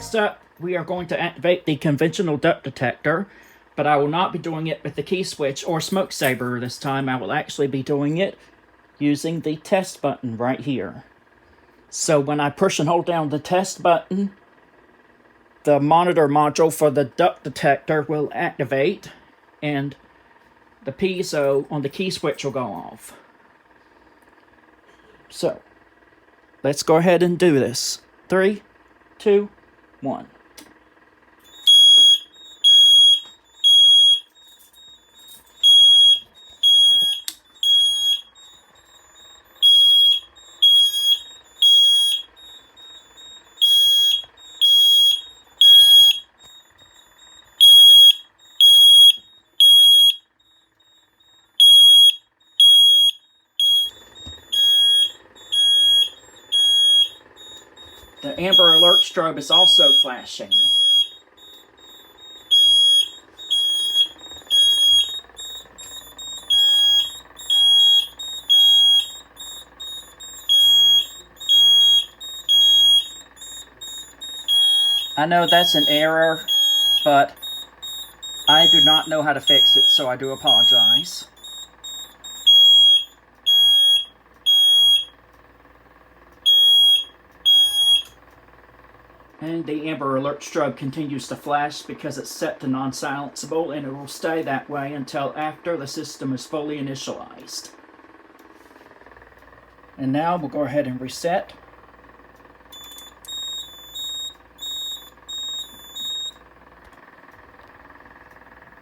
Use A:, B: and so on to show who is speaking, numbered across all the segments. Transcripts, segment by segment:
A: Next up, we are going to activate the conventional duct detector, but I will not be doing it with the key switch or smoke saber this time. I will actually be doing it using the test button right here. So when I push and hold down the test button, the monitor module for the duct detector will activate, and the piezo on the key switch will go off. So, let's go ahead and do this. 3, 2, 1. The amber alert strobe is also flashing. I know that's an error, but I do not know how to fix it, so I do apologize. And the amber alert strobe continues to flash because it's set to non-silenceable, and it will stay that way until after the system is fully initialized. And now we'll go ahead and reset.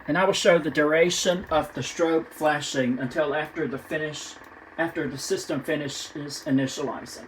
A: And I will show the duration of the strobe flashing until after the system finishes initializing.